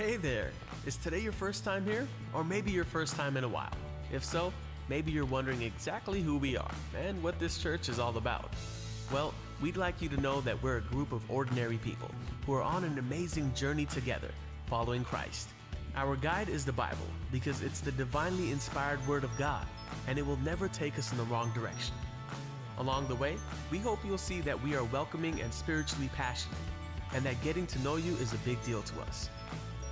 Hey there! Is today your first time here? Or maybe your first time in a while? If so, maybe you're wondering exactly who we are and what this church is all about. Well, we'd like you to know that we're a group of ordinary people who are on an amazing journey together, following Christ. Our guide is the Bible because it's the divinely inspired Word of God, and it will never take us in the wrong direction. Along the way, we hope you'll see that we are welcoming and spiritually passionate, and that getting to know you is a big deal to us.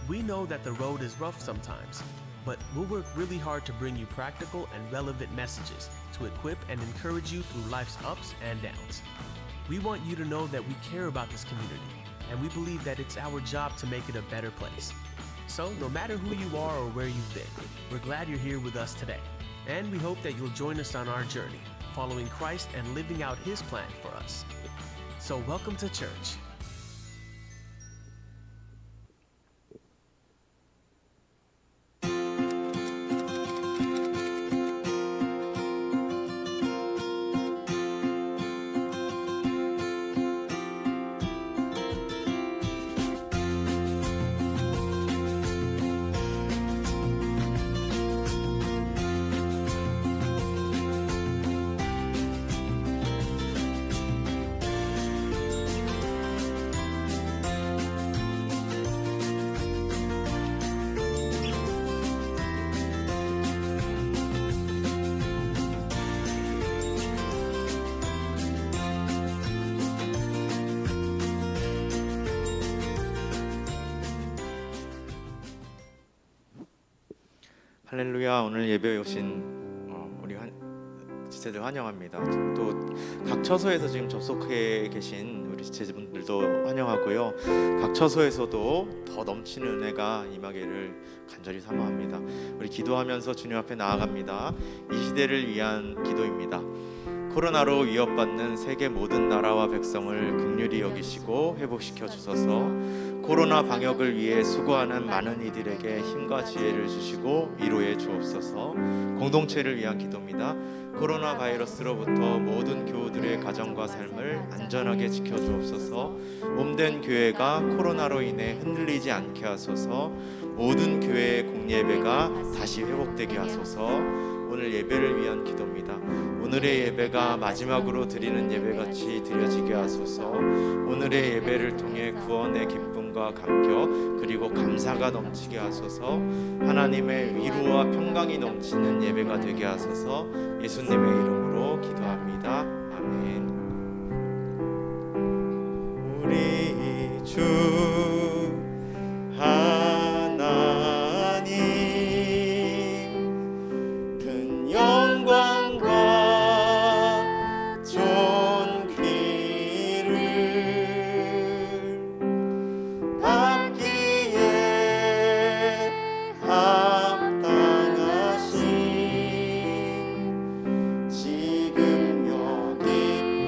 We know that the road is rough sometimes, but we'll work really hard to bring you practical and relevant messages to equip and encourage you through life's ups and downs. We want you to know that we care about this community, and we believe that it's our job to make it a better place. So no matter who you are or where you've been, we're glad you're here with us today, and we hope that you'll join us on our journey, following Christ and living out His plan for us. So welcome to church. 할렐루야. 오늘 예배에 오신 우리 지체들 환영합니다. 또 각 처소에서 지금 접속해 계신 우리 지체분들도 환영하고요. 각 처소에서도 더 넘치는 은혜가 임하기를 간절히 사모합니다. 우리 기도하면서 주님 앞에 나아갑니다. 이 시대를 위한 기도입니다. 코로나로 위협받는 세계 모든 나라와 백성을 긍휼히 여기시고 회복시켜 주소서. 코로나 방역을 위해 수고하는 많은 이들에게 힘과 지혜를 주시고 위로해 주옵소서. 공동체를 위한 기도입니다. 코로나 바이러스로부터 모든 교우들의 가정과 삶을 안전하게 지켜 주옵소서. 몸된 교회가 코로나로 인해 흔들리지 않게 하소서. 모든 교회의 공예배가 다시 회복되게 하소서. 오늘 예배를 위한 기도입니다. 오늘의 예배가 마지막으로 드리는 예배같이 드려지게 하소서. 오늘의 예배를 통해 구원의 기쁨과 감격 그리고 감사가 넘치게 하소서. 하나님의 위로와 평강이 넘치는 예배가 되게 하소서. 예수님의 이름으로 기도합니다. 아멘. 우리 주 지금 여기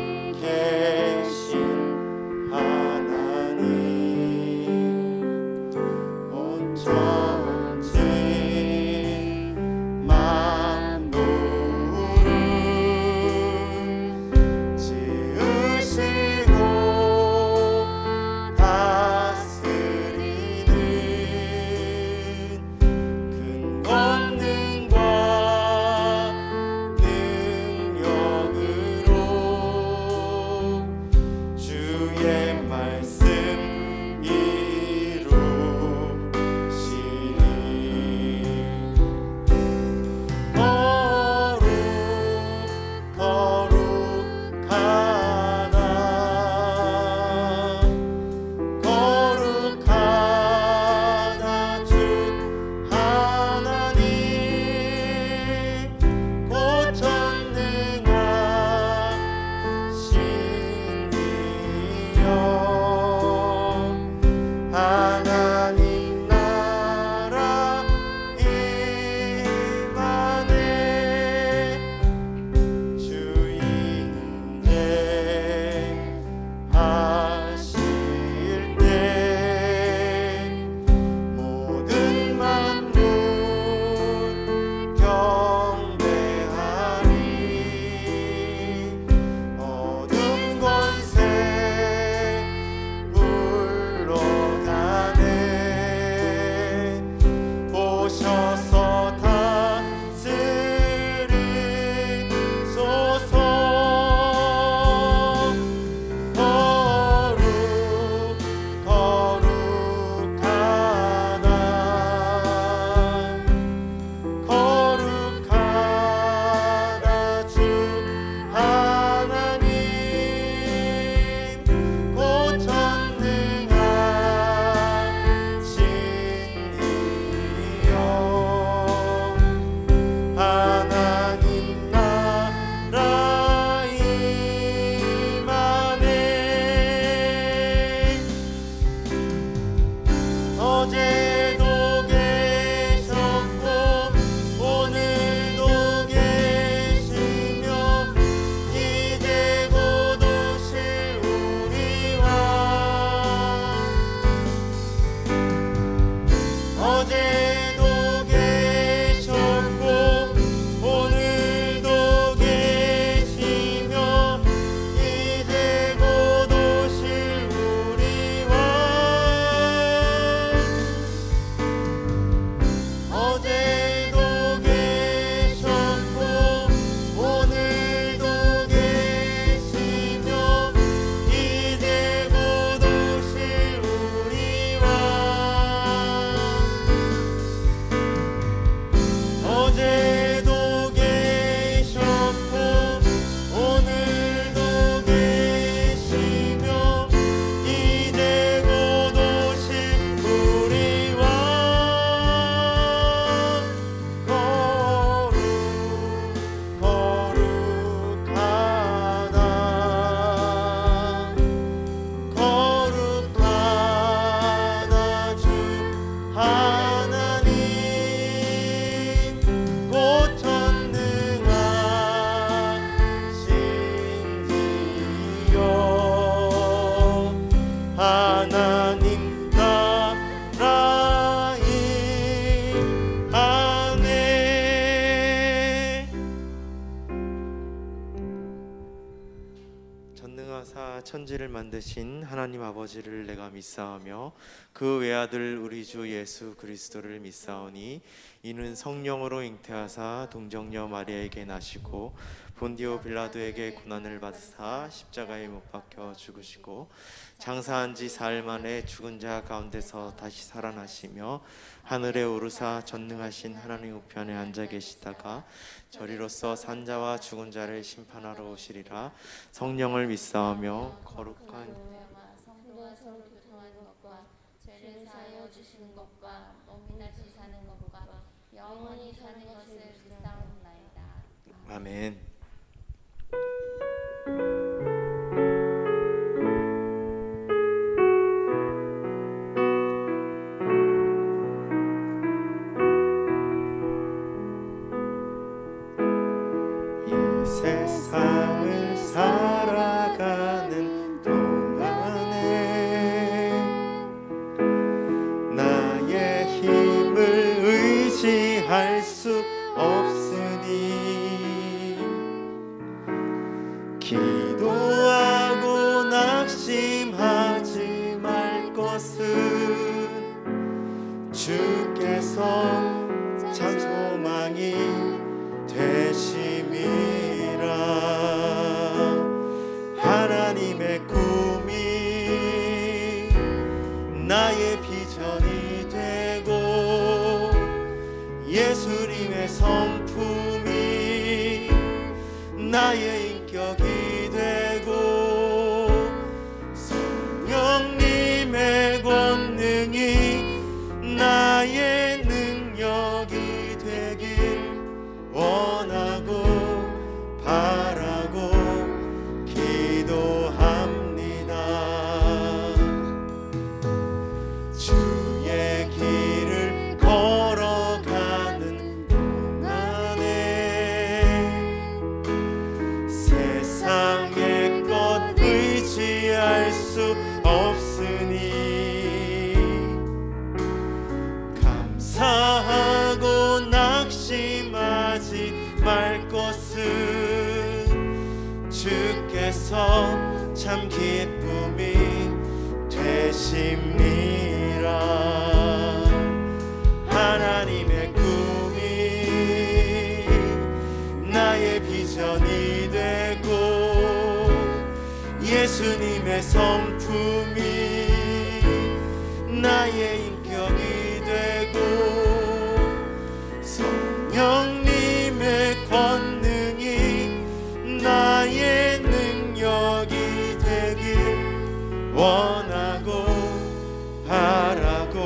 천지를 만드신 하나님 아버지를 내가 믿사오며 그 외아들 우리 주 예수 그리스도를 믿사오니 이는 성령으로 잉태하사 동정녀 마리아에게 나시고 본디오 빌라도에게 고난을 받으사 십자가에 못 박혀 죽으시고 장사한 지 사흘 만에 죽은 자 가운데서 다시 살아나시며 하늘에 오르사 전능하신 하나님 우편에 앉아 계시다가 저리로서 산자와 죽은 자를 심판하러 오시리라. 성령을 믿사오며 거룩한 성도와 서로 교통하는 것과 죄를 사하여 주시는 것과 몸이 다시 사는 것과 영원히 사는 것을 믿사옵나이다. 아멘. 이 세상을 살아가는 동안에 나의 힘을 의지할 수 없으니 기도하고 낙심하지 말 것은 주께서 참 소망이 되심이라. 하나님의 꿈이 나의 비전이 되고 예수님의 성품이 나의 인격이 되고 성령님의 권능이 나의 능력이 되길 원하고 바라고 기도합니다. 주의 길을 걸어가는 동안에 세상의 것 의지할 수 없으니 감사하고 낙심하지 말 것은 주께서 참 기쁨이 되심이라. 하나님의 꿈이 나의 비전이 되고 예수님의 성품이 나의 인격이 되고 성령님의 권능이 나의 능력이 되길 원하고 바라고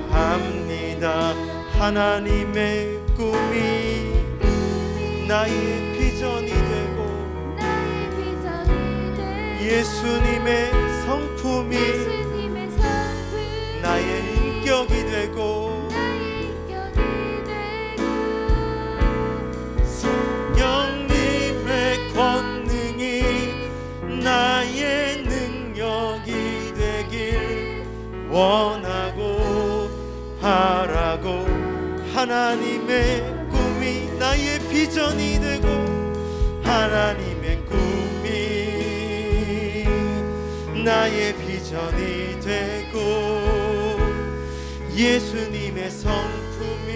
기도합니다. 하나님의 꿈이 나의 비전이 되고 예수님의 성품이 나의 인격이 되고 성령님의 권능이 나의 능력이 되길 원하고 바라고 하나님의 꿈이 나의 비전이 되고 하나님의 꿈이 나의 비전이 되고 예수님의 성품이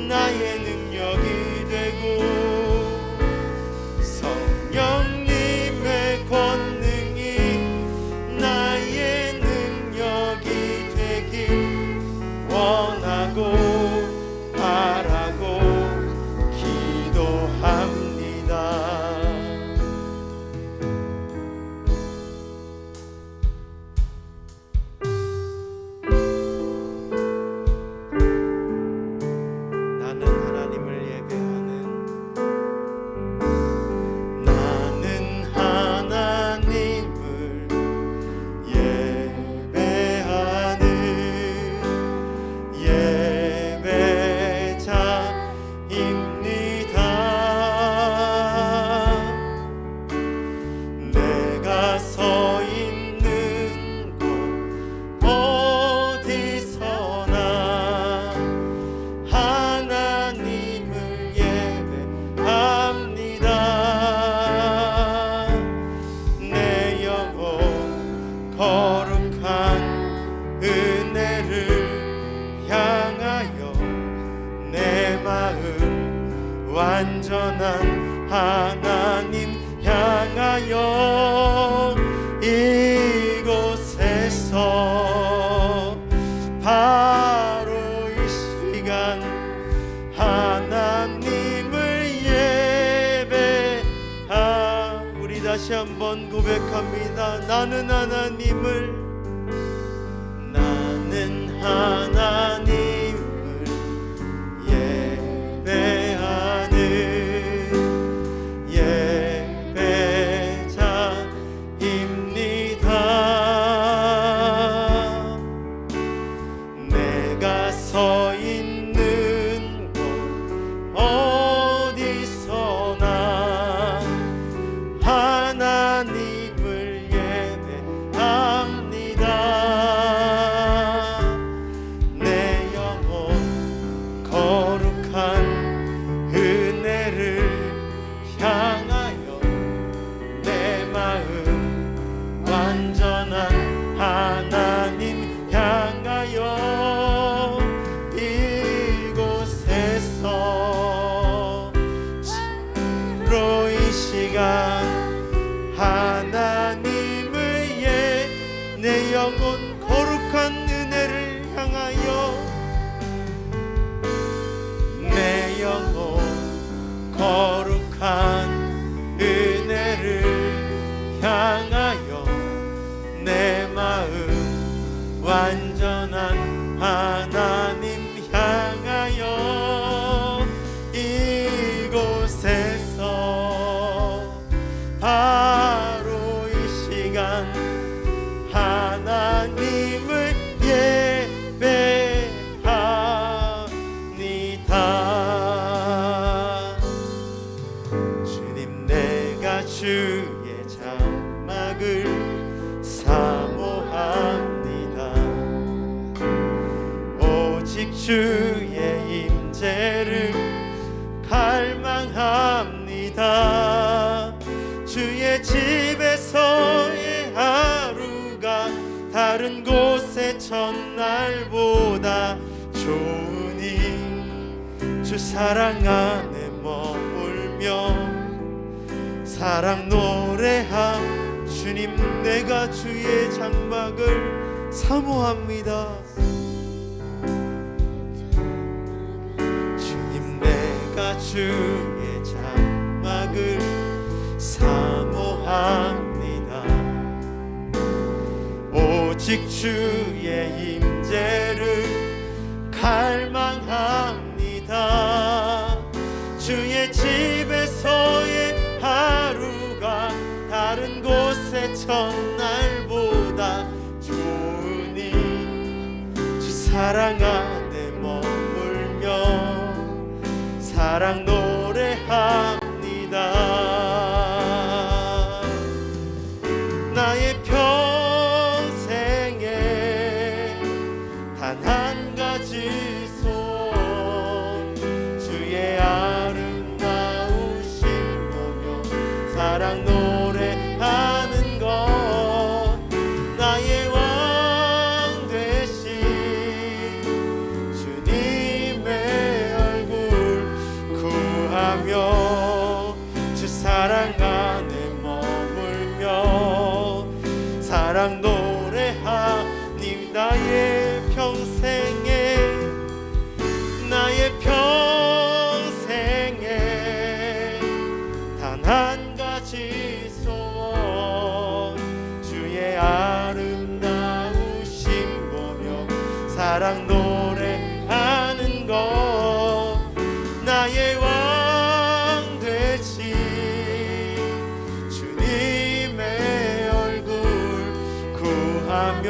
나의 능력이 되고 성령님의 권능이 나의 능력이 되길 원하고 바라고 기도합니다. 완전한 하나님 향하여 이곳에서 바로 이 시간 하나님을 예배하. 우리 다시 한번 고백합니다. 나는 하나님을 예배하는 예배자입니다. 내가 서 있는 곳 어디서나 하나님을 예배합니다. 내 영혼 거룩한 은혜를 향하여 내 마음 완전한 하나님 향하여 이곳에서 바로 이 시간 하나님을 내 영혼 거룩한 은혜를 향하여 내 영혼 거룩한 은혜를 향하여 내 마음 완전한 하나님 향하여 이곳에서 바로 이 시간 하나님을 예배합니다. 주님 내가 주의 장막을 사모합니다. 오직 주의 임재를 갈망합니다. 주의 집에서의 하루가 다른 곳의 첫날보다 좋으니 주 사랑 안에 머물며 사랑 노래함. 주님 내가 주의 장막을 사모합니다. 주님 내가 주의 장막을 사모합니다. 오직 주의 임재를 갈망합니다. 주의 집에서의 하루가 다른 곳의 첫날보다 좋으니 주 사랑 안에 머물며 사랑 노래합니다. 나의 평생에 단 한 가지 소원 주의 아름다우신 거며 사랑 노래하는 것. 나의 왕 되신 주님의 얼굴 구하며 주 사랑 안에 머물며 사랑 노래하님. 나의 평생에 단 한 가지 소원 주의 아름다우신 거며 사랑 노래하는 것. 나의 왕 되신 주님의 얼굴 구하며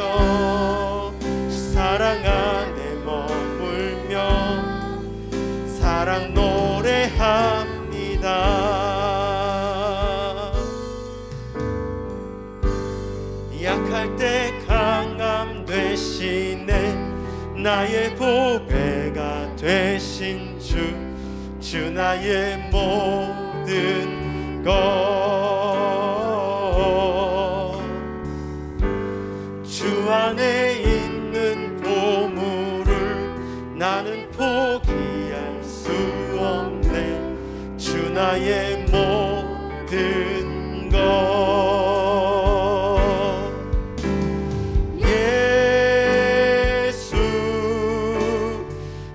사랑 안에 머물며 사랑 노래합니다. 약할 때 강함 되시네. 나의 보배가 되신 주 나의 모든 것. 주 안에 있는 보물을 나는 포기할 수 없네. 나의 모든 것 예수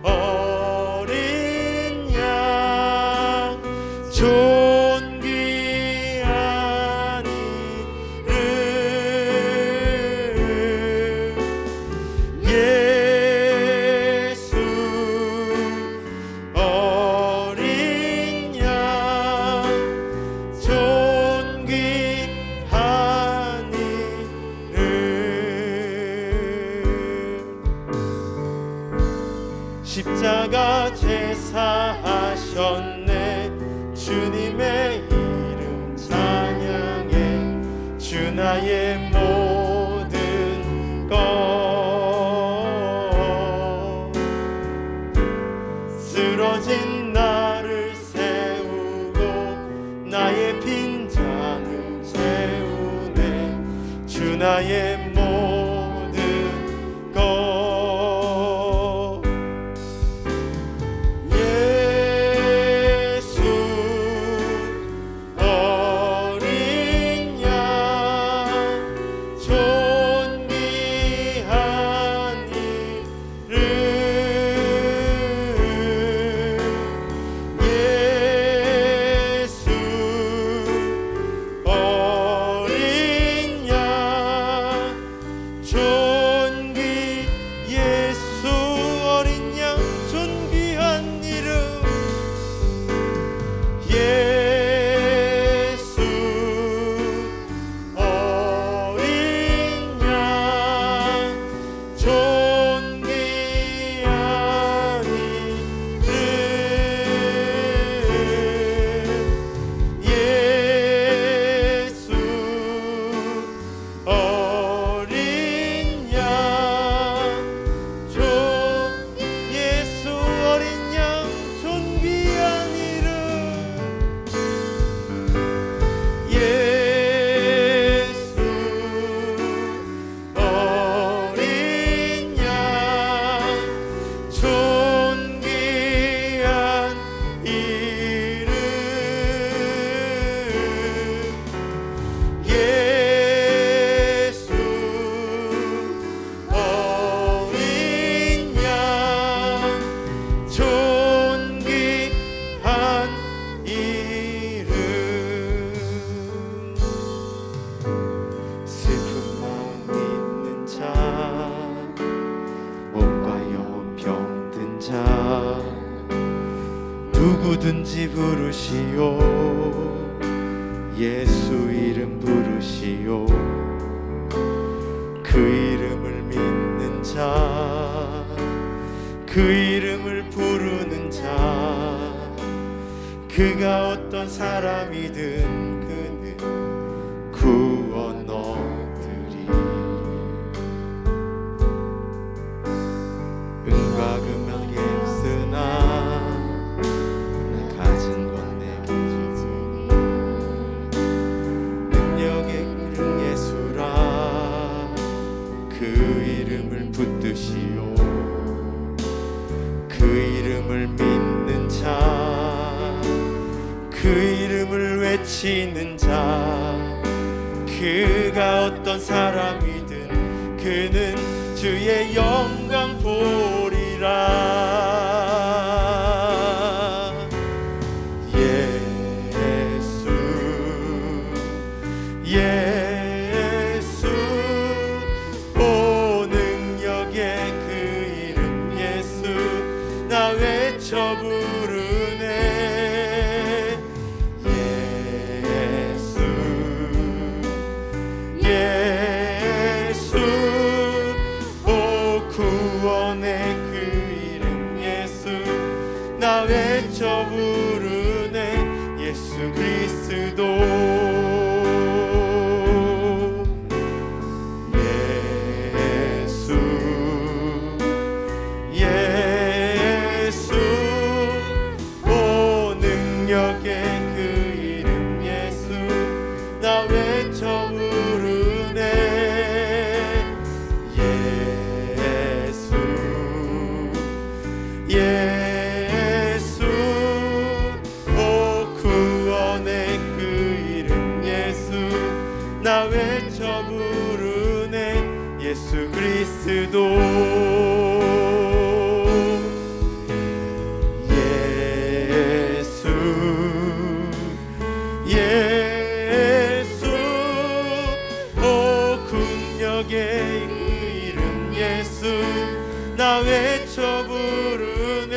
어린 양 존귀한 이름 예수 어린 양 존귀한 이름 십자가 제사하셨네 주님의 이름 찬양해 주 나의 모든 것 쓰러진 나를 세우고 나의 빈장을 채우네 주 나의 모든 것 예수 어린 양 존귀한 이름 예수 어린 양 존귀 예수 어린 양 존귀한 이름 예수 어린 양 존귀한 이름 예수 어린 양 예수 어린 양 존귀한 이름 예수 어린 양 존귀한 이름 예수 어린 양 존귀한 이름 슬픈 마음 있는 자 몸과 영혼 병든 자 누구든지 부르시오 예수 이름 부르시오 그 이름을 믿는 자 그 이름을 부르는 자 그가 어떤 사람이든 그는 구원 얻으리 은과 금은 없으나 나 가진 건 내게 주니 능력의 이름 예수라 그 이름을 붙드시오 그 이름을 믿는 자 그 이름을 외치는 자 그가 어떤 사람이든 그는 주의 영광 보리라 예수 예수 오 능력의 그 이름 예수 나 외쳐 부르네 예수 예수 오 구원의 그 이름 예수 나 외쳐 부르네 예수 그리스도 예수 예수 오 능력의 그 이름 예수 나 외쳐 부르네 예수 예수 오 그리스도 예수 오 국력의 그 이름 예수 나 외쳐 부르네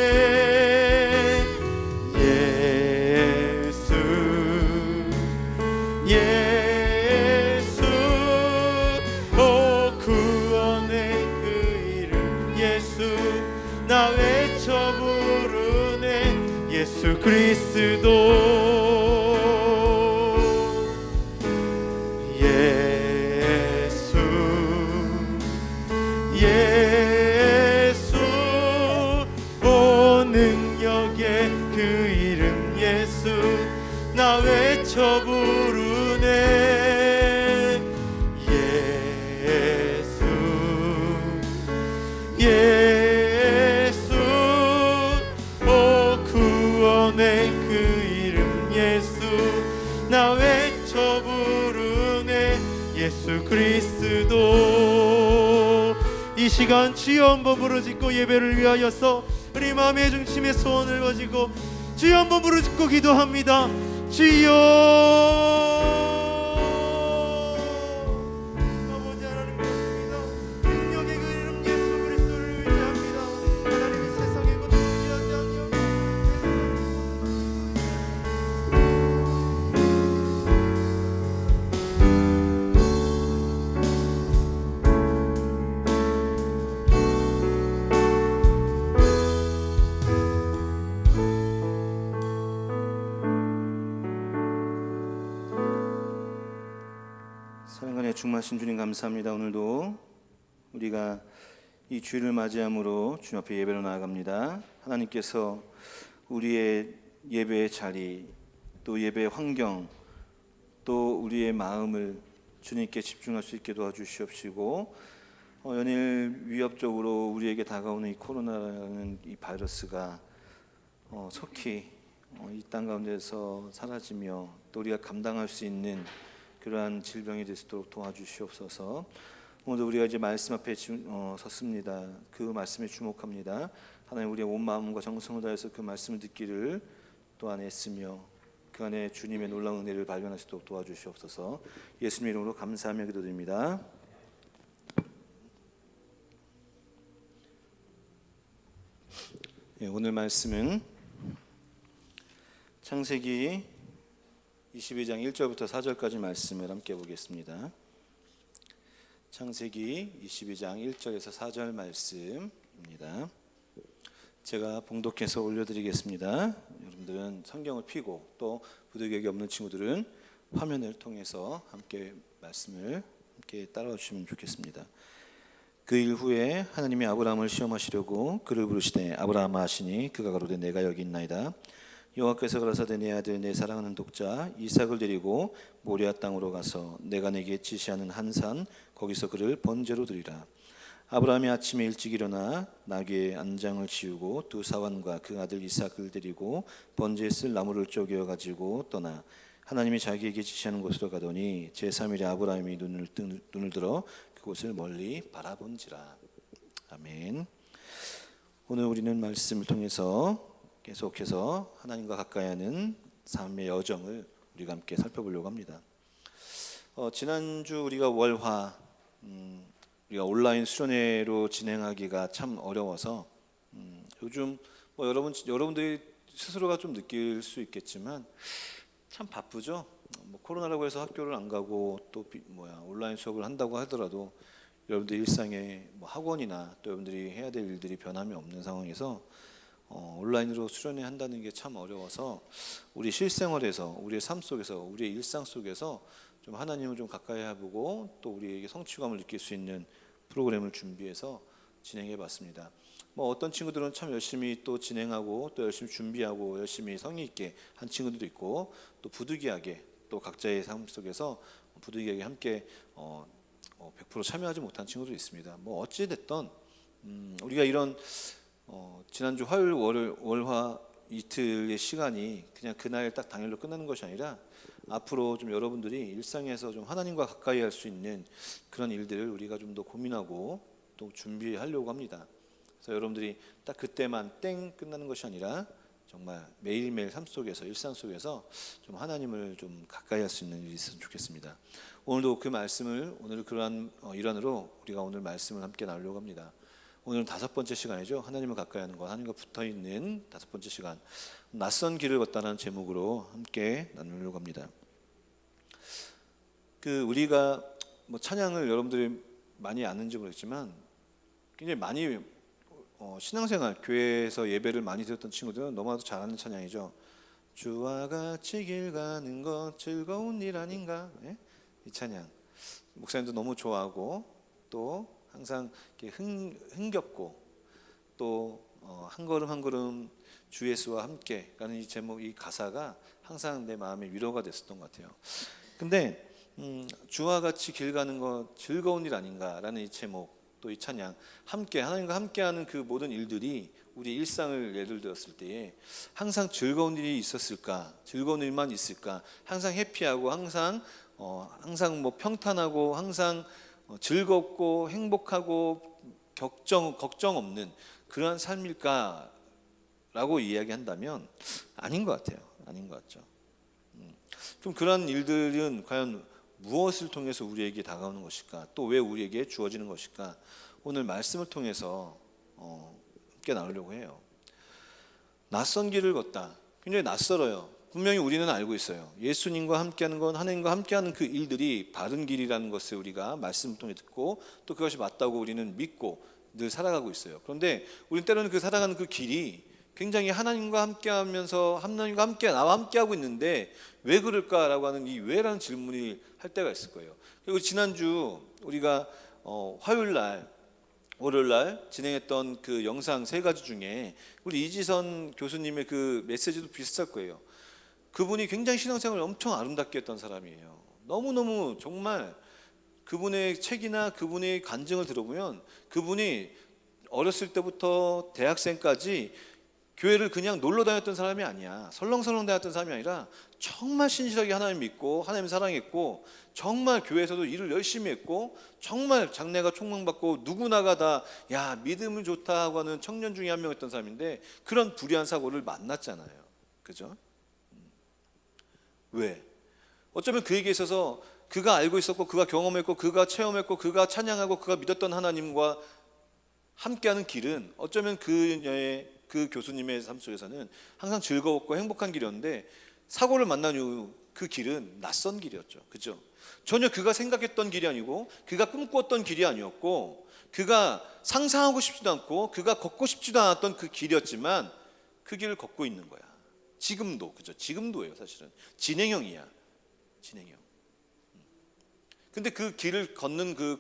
예수 예수 오 구원의 그 이름 예수 나 외쳐 부르네 예수 그리스도 예수 오 능력의 그 이름 예수 나 외쳐 부르네 예수 예수 오 구원의 그 이름 예수 나 외쳐 부르네 예수 그리스도 이 시간 주여 한번 부르짖고 예배를 위하여서 우리 마음의 중심에 소원을 가지고 주여 한번 부르짖고 기도합니다. 주여 아버지 하나님 그렇습니다. 능력의 그 이름 예수 그리스도를 의지합니다. 하나님이 세상의 것을 의지하지 아니하고 사랑하는 충만하신 주님 감사합니다. 오늘도 우리가 이 주일을 맞이함으로 주님 앞에 예배로 나아갑니다. 하나님께서 우리의 예배의 자리 또 예배의 환경 또 우리의 마음을 주님께 집중할 수 있게 도와주시옵시고 연일 위협적으로 우리에게 다가오는 이 코로나라는 이 바이러스가 속히 이 땅 가운데서 사라지며 또 우리가 감당할 수 있는 그러한 질병이 될 수 있도록 도와주시옵소서. 오늘도 우리가 이제 말씀 앞에 섰습니다. 그 말씀에 주목합니다. 하나님 우리의 온 마음과 정성을 다해서 그 말씀을 듣기를 또한 애쓰며 그 안에 주님의 놀라운 은혜를 발견할 수 있도록 도와주시옵소서. 예수님 이름으로 감사하며 기도드립니다. 오늘 말씀은 창세기 22장 1절부터 4절까지 말씀을 함께 보겠습니다. 창세기 22장 1절에서 4절 말씀입니다. 제가 봉독해서 올려드리겠습니다. 여러분들은 성경을 펴고 또 부득이하게 없는 친구들은 화면을 통해서 함께 말씀을 함께 따라와 주시면 좋겠습니다. 그 일 후에 하나님이 아브라함을 시험하시려고 그를 부르시되 아브라함아 하시니 그가 가로되 내가 여기 있나이다. 여호와께서 가라사대 내 아들 내 사랑하는 독자 이삭을 데리고 모리아 땅으로 가서 내가 내게 지시하는 한 산 거기서 그를 번제로 드리라. 아브라함이 아침에 일찍 일어나 나귀의 안장을 지우고 두 사환과 그 아들 이삭을 데리고 번제에 쓸 나무를 쪼개어 가지고 떠나 하나님이 자기에게 지시하는 곳으로 가더니 제3일에 아브라함이 눈을 들어 그곳을 멀리 바라본지라. 아멘. 오늘 우리는 말씀을 통해서 계속해서 하나님과 가까이하는 삶의 여정을 우리가 함께 살펴보려고 합니다. 지난주 우리가 월화 우리가 온라인 수련회로 진행하기가 참 어려워서 요즘 여러분들이 스스로가 좀 느낄 수 있겠지만 참 바쁘죠. 코로나라고 해서 학교를 안 가고 또 온라인 수업을 한다고 하더라도 여러분들 일상에 학원이나 또 여러분들이 해야 될 일들이 변함이 없는 상황에서 온라인으로 수련회 한다는 게 참 어려워서 우리 실생활에서 우리의 삶 속에서 우리의 일상 속에서 좀 하나님을 좀 가까이 해보고 또 우리에게 성취감을 느낄 수 있는 프로그램을 준비해서 진행해 봤습니다. 어떤 친구들은 참 열심히 또 진행하고 또 열심히 준비하고 열심히 성의 있게 한 친구들도 있고 또 부득이하게 또 각자의 삶 속에서 부득이하게 함께 100% 참여하지 못한 친구도 있습니다. 어찌 됐든 우리가 이런 지난주 화요일 월화 이틀의 시간이 그냥 그날 딱 당일로 끝나는 것이 아니라 앞으로 좀 여러분들이 일상에서 좀 하나님과 가까이 할 수 있는 그런 일들을 우리가 좀 더 고민하고 또 준비하려고 합니다. 그래서 여러분들이 딱 그때만 땡 끝나는 것이 아니라 정말 매일매일 삶 속에서 일상 속에서 좀 하나님을 좀 가까이 할 수 있는 일이 있으면 좋겠습니다. 오늘도 그 말씀을 오늘 그러한 일환으로 우리가 오늘 말씀을 함께 나누려고 합니다. 오늘은 5번째 시간이죠. 하나님을 가까이 하는 것, 하나님과 붙어 있는 5번째 시간. 낯선 길을 걷다는 제목으로 함께 나누려고 합니다. 우리가 찬양을 여러분들이 많이 아는지 모르겠지만 굉장히 많이 신앙생활 교회에서 예배를 많이 드렸던 친구들은 너무나도 잘 아는 찬양이죠. 주와 같이 길 가는 것 즐거운 일 아닌가. 네? 이 찬양 목사님도 너무 좋아하고 또 항상 이렇게 흥겹고 또 한 걸음 한 걸음 주 예수와 함께라는 이 제목, 이 가사가 항상 내 마음에 위로가 됐었던 것 같아요. 근데 주와 같이 길 가는 것 즐거운 일 아닌가라는 이 제목, 또 이 찬양, 함께 하나님과 함께하는 그 모든 일들이 우리 일상을 예를 들었을 때에 항상 즐거운 일이 있었을까, 즐거운 일만 있을까, 항상 해피하고 항상 평탄하고 항상 즐겁고 행복하고 걱정 없는 그러한 삶일까라고 이야기한다면 아닌 것 같아요. 아닌 것 같죠. 그럼 그러한 일들은 과연 무엇을 통해서 우리에게 다가오는 것일까? 또 왜 우리에게 주어지는 것일까? 오늘 말씀을 통해서 함께 나누려고 해요. 낯선 길을 걷다. 굉장히 낯설어요. 분명히 우리는 알고 있어요. 예수님과 함께하는 건, 하나님과 함께하는 그 일들이 바른 길이라는 것을 우리가 말씀을 통해 듣고 또 그것이 맞다고 우리는 믿고 늘 살아가고 있어요. 그런데 우리는 때로는 그 살아가는 그 길이 굉장히 하나님과 함께하면서 하나님과 함께 나와 함께하고 있는데 왜 그럴까라고 하는 이 왜라는 질문이 할 때가 있을 거예요. 그리고 지난주 우리가 화요일 날, 월요일 날 진행했던 그 영상 3가지 중에 우리 이지선 교수님의 그 메시지도 비슷할 거예요. 그분이 굉장히 신앙생활을 엄청 아름답게 했던 사람이에요. 너무너무 정말 그분의 책이나 그분의 간증을 들어보면 그분이 어렸을 때부터 대학생까지 교회를 그냥 놀러 다녔던 사람이 아니야. 설렁설렁 다녔던 사람이 아니라 정말 신실하게 하나님 믿고 하나님 사랑했고 정말 교회에서도 일을 열심히 했고 정말 장래가 촉망받고 누구나가 다 야 믿음은 좋다 하고 하는 청년 중에 한 명이었던 사람인데 그런 불의한 사고를 만났잖아요. 그죠? 왜? 어쩌면 그에게 있어서 그가 알고 있었고 그가 경험했고 그가 체험했고 그가 찬양하고 그가 믿었던 하나님과 함께하는 길은 어쩌면 그녀의 그 교수님의 삶 속에서는 항상 즐거웠고 행복한 길이었는데 사고를 만난 이후 그 길은 낯선 길이었죠. 그죠? 전혀 그가 생각했던 길이 아니고 그가 꿈꾸었던 길이 아니었고 그가 상상하고 싶지도 않고 그가 걷고 싶지도 않았던 그 길이었지만 그 길을 걷고 있는 거야. 지금도. 그죠? 지금도예요. 사실은 진행형이야. 진행형. 근데 그 길을 걷는 그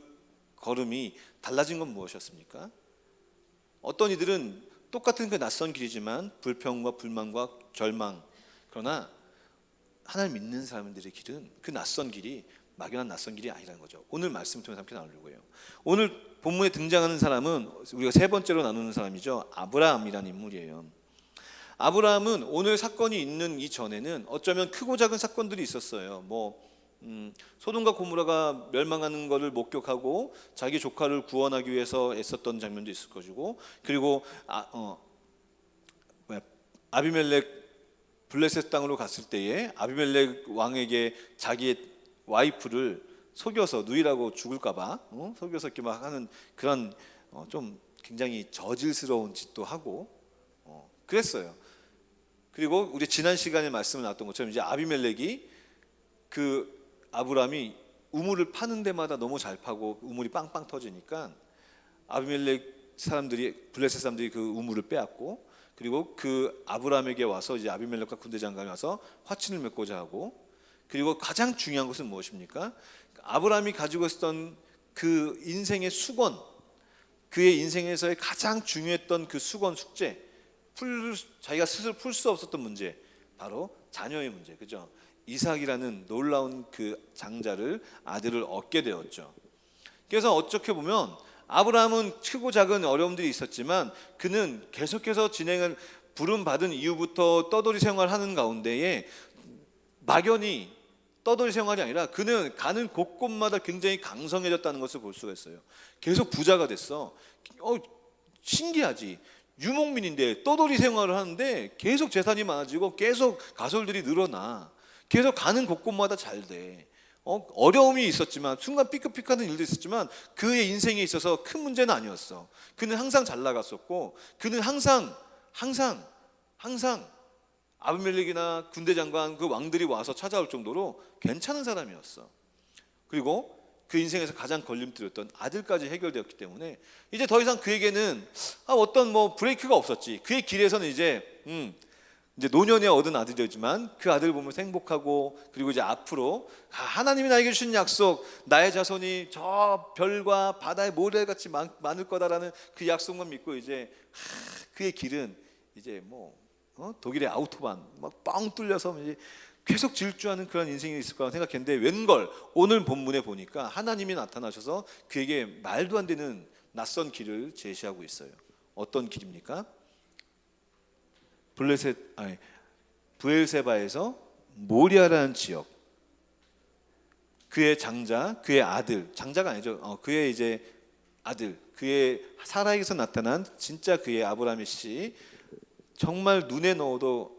걸음이 달라진 건 무엇이었습니까? 어떤 이들은 똑같은 그 낯선 길이지만 불평과 불만과 절망, 그러나 하나님 믿는 사람들의 길은 그 낯선 길이 막연한 낯선 길이 아니라는 거죠. 오늘 말씀을 통해서 함께 나누려고 해요. 오늘 본문에 등장하는 사람은 우리가 3번째로 나누는 사람이죠. 아브라함이라는 인물이에요. 아브라함은 오늘 사건이 있는 이전에는 어쩌면 크고 작은 사건들이 있었어요. 소돔과 고모라가 멸망하는 것을 목격하고 자기 조카를 구원하기 위해서 애썼던 장면도 있을 것이고, 그리고 아비멜렉 블레셋 땅으로 갔을 때에 아비멜렉 왕에게 자기의 와이프를 속여서 누이라고 죽을까봐 속여서 이렇게 막 하는 그런 좀 굉장히 저질스러운 짓도 하고 그랬어요. 그리고 우리 지난 시간에 말씀을 나눴던 것처럼 이제 아비멜렉이 그 아브라함이 우물을 파는 데마다 너무 잘 파고 우물이 빵빵 터지니까 아비멜렉 사람들이 블레셋 사람들이 그 우물을 빼앗고, 그리고 그 아브라함에게 와서 이제 아비멜렉과 군대 장관이 와서 화친을 맺고자 하고, 그리고 가장 중요한 것은 무엇입니까? 아브라함이 가지고 있었던 그 인생의 수건, 그의 인생에서의 가장 중요했던 그 수건 숙제, 자기가 스스로 풀 수 없었던 문제, 바로 자녀의 문제, 그죠? 이삭이라는 놀라운 그 장자를, 아들을 얻게 되었죠. 그래서 어떻게 보면 아브라함은 크고 작은 어려움들이 있었지만 그는 계속해서 부름 받은 이후부터 떠돌이 생활하는 가운데에 막연히 떠돌이 생활이 아니라 그는 가는 곳곳마다 굉장히 강성해졌다는 것을 볼 수가 있어요. 계속 부자가 됐어. 신기하지. 유목민인데 떠돌이 생활을 하는데 계속 재산이 많아지고 계속 가솔들이 늘어나. 계속 가는 곳곳마다 잘 돼. 어려움이 있었지만 순간 삐끗삐끗하는 일도 있었지만 그의 인생에 있어서 큰 문제는 아니었어. 그는 항상 잘 나갔었고 그는 항상 아비멜렉이나 군대 장관 그 왕들이 와서 찾아올 정도로 괜찮은 사람이었어. 그리고 그 인생에서 가장 걸림돌이었던 아들까지 해결되었기 때문에 이제 더 이상 그에게는 어떤 브레이크가 없었지. 그의 길에서는 이제 노년에 얻은 아들이었지만 그 아들을 보면서 행복하고 그리고 이제 앞으로 하나님이 나에게 주신 약속, 나의 자손이 저 별과 바다의 모래같이 많을 거다라는 그 약속만 믿고 이제 그의 길은 이제 독일의 아우토반 막 뻥 뚫려서 이제 계속 질주하는 그런 인생이 있을 거라고 생각했는데 웬걸 오늘 본문에 보니까 하나님이 나타나셔서 그에게 말도 안 되는 낯선 길을 제시하고 있어요. 어떤 길입니까? 브엘세바에서 모리아라는 지역, 그의 장자, 그의 아들, 장자가 아니죠. 그의 이제 아들, 그의 사라에게서 나타난 진짜 그의 아브라함의 씨, 정말 눈에 넣어도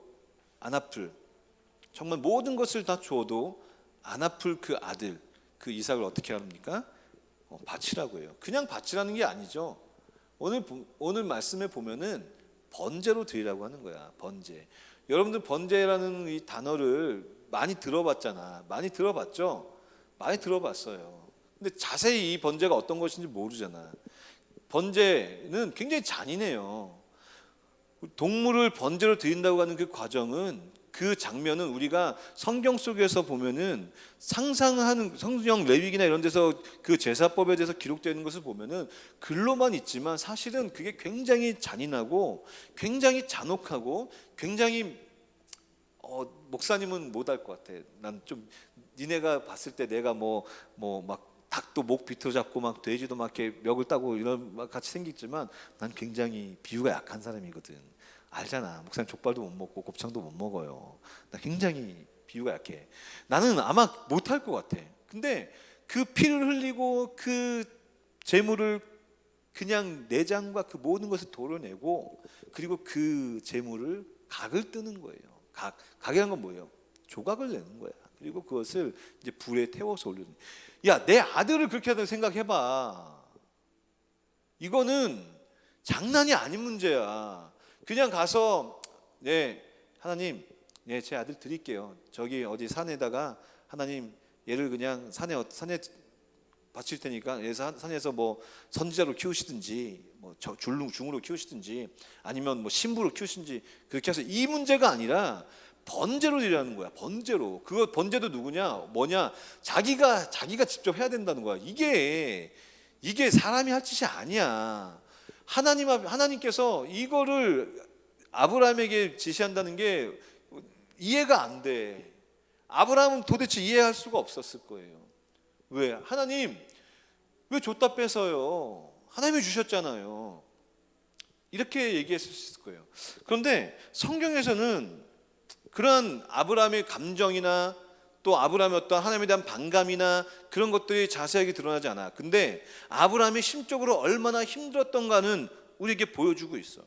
안 아플, 정말 모든 것을 다 주어도 안 아플 그 아들, 그 이삭을 어떻게 합니까? 바치라고 해요. 그냥 바치라는 게 아니죠. 오늘 말씀에 보면은 번제로 드리라고 하는 거야. 번제. 여러분들 번제라는 이 단어를 많이 들어봤잖아. 많이 들어봤죠? 많이 들어봤어요. 근데 자세히 이 번제가 어떤 것인지 모르잖아. 번제는 굉장히 잔인해요. 동물을 번제로 드린다고 하는 그 과정은, 그 장면은 우리가 성경 속에서 보면은 상상하는, 성경 레위기나 이런 데서 그 제사법에 대해서 기록되어 있는 것을 보면은 글로만 있지만 사실은 그게 굉장히 잔인하고 굉장히 잔혹하고 굉장히 목사님은 못 할 것 같아. 난 좀 니네가 봤을 때 내가 막 닭도 목 비틀어잡고 막 돼지도 막 이렇게 멱을 따고 이런 같이 생겼지만 난 굉장히 비유가 약한 사람이거든. 알잖아. 목사님 족발도 못 먹고 곱창도 못 먹어요. 나 굉장히 비유가 약해. 나는 아마 못할 것 같아. 근데 그 피를 흘리고 그 제물을 그냥 내장과 그 모든 것을 도려내고 그리고 그 제물을 각을 뜨는 거예요. 각이란 건 뭐예요? 조각을 내는 거야. 그리고 그것을 이제 불에 태워서 올리는. 야, 내 아들을 그렇게 하다고 생각해봐. 이거는 장난이 아닌 문제야. 그냥 가서 하나님, 제 아들 드릴게요. 저기 어디 산에다가 하나님 얘를 그냥 산에 바칠 테니까 산에서 선지자로 키우시든지 중으로 키우시든지 아니면 신부로 키우시든지 그렇게 해서 이 문제가 아니라 번제로 드리라는 거야. 번제로. 그거 번제도 누구냐? 뭐냐? 자기가 직접 해야 된다는 거야. 이게 사람이 할 짓이 아니야. 하나님께서 이거를 아브라함에게 지시한다는 게 이해가 안 돼. 아브라함은 도대체 이해할 수가 없었을 거예요. 왜? 하나님 왜 줬다 뺏어요? 하나님이 주셨잖아요. 이렇게 얘기했을 수 있을 거예요. 그런데 성경에서는 그러한 아브라함의 감정이나 또 아브라함의 어떤 하나님에 대한 반감이나 그런 것들이 자세하게 드러나지 않아. 근데 아브라함이 심적으로 얼마나 힘들었던가는 우리에게 보여주고 있어요.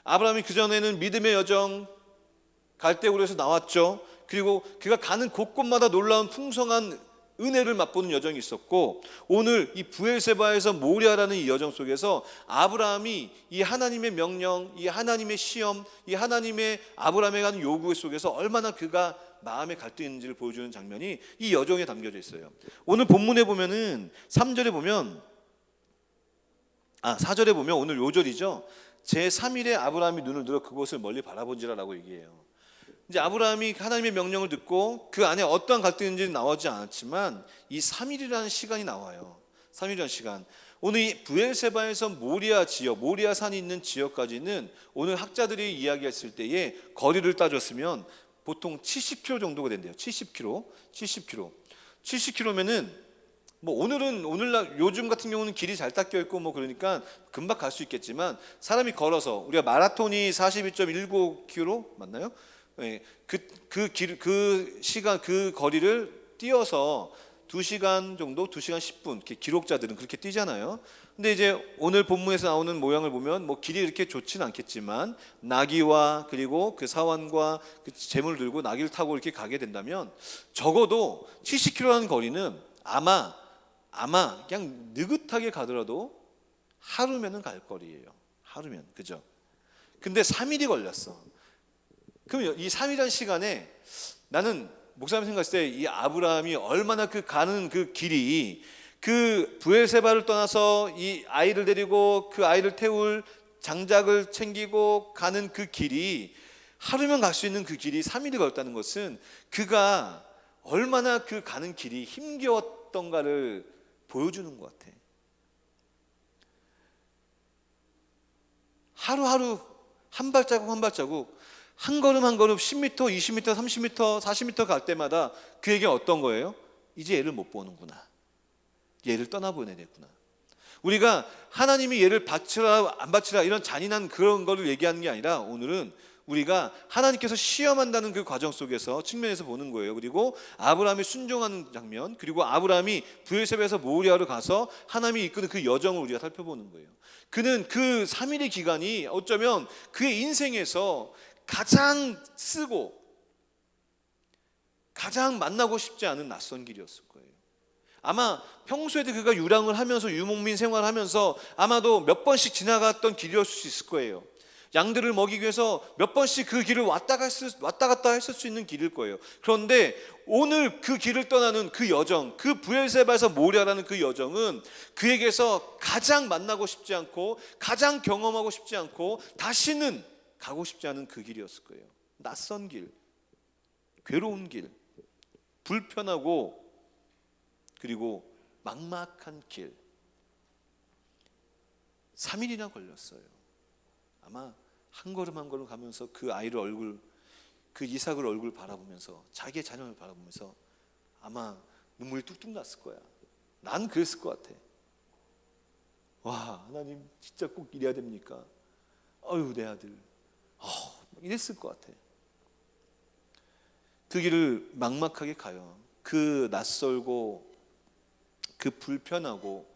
아브라함이 그전에는 믿음의 여정 갈대우르에서 나왔죠. 그리고 그가 가는 곳곳마다 놀라운 풍성한 은혜를 맛보는 여정이 있었고, 오늘 이 브엘세바에서 모리아라는 이 여정 속에서 아브라함이 이 하나님의 명령, 이 하나님의 시험, 이 하나님의 아브라함에 가는 요구 속에서 얼마나 그가 마음에 갈등이 있는지를 보여주는 장면이 이 여정에 담겨져 있어요. 오늘 본문에 보면은 3절에 보면 4절에 보면 오늘 요절이죠. 제3일에 아브라함이 눈을 들어 그곳을 멀리 바라본지라라고 얘기해요. 이제 아브라함이 하나님의 명령을 듣고 그 안에 어떠한 갈등이 있는지 나오지 않았지만 이 3일이라는 시간이 나와요. 3일이라는 시간. 오늘 이 브엘세바에서 모리아 지역, 모리아 산이 있는 지역까지는 오늘 학자들이 이야기했을 때에 거리를 따졌으면 보통 70km 정도가 된대요. 70km면은 오늘날 요즘 같은 경우는 길이 잘 닦여 있고 그러니까 금방 갈 수 있겠지만 사람이 걸어서 우리가 마라톤이 42.19km 맞나요? 예, 그 시간 그 거리를 뛰어서 2시간 정도, 2시간 10분 이렇게 기록자들은 그렇게 뛰잖아요. 근데 이제 오늘 본문에서 나오는 모양을 보면 뭐 길이 이렇게 좋지는 않겠지만 나귀와 그리고 그 사환과 그 재물을 들고 나귀를 타고 이렇게 가게 된다면 적어도 70km라는 거리는 아마 그냥 느긋하게 가더라도 하루면은 갈 거리예요. 하루면, 그죠? 근데 3일이 걸렸어. 그럼 이 3일이라는 시간에 나는 목사님 생각했을 때 이 아브라함이 얼마나 그 가는 그 길이, 그 브엘세바를 떠나서 이 아이를 데리고 그 아이를 태울 장작을 챙기고 가는 그 길이, 하루면 갈 수 있는 그 길이 3일이 걸렸다는 것은 그가 얼마나 그 가는 길이 힘겨웠던가를 보여주는 것 같아. 하루하루 한 발자국 한 발자국, 한 걸음 한 걸음 10m, 20m, 30m, 40m 갈 때마다 그에게 어떤 거예요? 이제 얘를 못 보는구나. 얘를 떠나보내겠구나. 우리가 하나님이 얘를 바치라 안 바치라 이런 잔인한 그런 거를 얘기하는 게 아니라, 오늘은 우리가 하나님께서 시험한다는 그 과정 속에서 측면에서 보는 거예요. 그리고 아브라함이 순종하는 장면, 그리고 아브라함이 브엘세바에서 모리아로 가서 하나님이 이끄는 그 여정을 우리가 살펴보는 거예요. 그는 그 3일의 기간이 어쩌면 그의 인생에서 가장 쓰고 가장 만나고 싶지 않은 낯선 길이었을 거예요. 아마 평소에도 그가 유랑을 하면서 유목민 생활하면서 아마도 몇 번씩 지나갔던 길이었을 수 있을 거예요. 양들을 먹이기 위해서 몇 번씩 그 길을 왔다 갔다 했을 수 있는 길일 거예요. 그런데 오늘 그 길을 떠나는 그 여정, 그 브엘세바에서 모리아라는 그 여정은 그에게서 가장 만나고 싶지 않고 가장 경험하고 싶지 않고 다시는 가고 싶지 않은 그 길이었을 거예요. 낯선 길, 괴로운 길, 불편하고 그리고 막막한 길. 3일이나 걸렸어요. 아마 한 걸음 한 걸음 가면서 그 아이를 얼굴, 그 이삭을 얼굴 바라보면서, 자기의 자녀를 바라보면서 아마 눈물이 뚝뚝 났을 거야. 난 그랬을 것 같아. 와, 하나님 진짜 꼭 이래야 됩니까? 어휴, 내 아들. 이랬을 것 같아. 그 길을 막막하게 가요. 그 낯설고 그 불편하고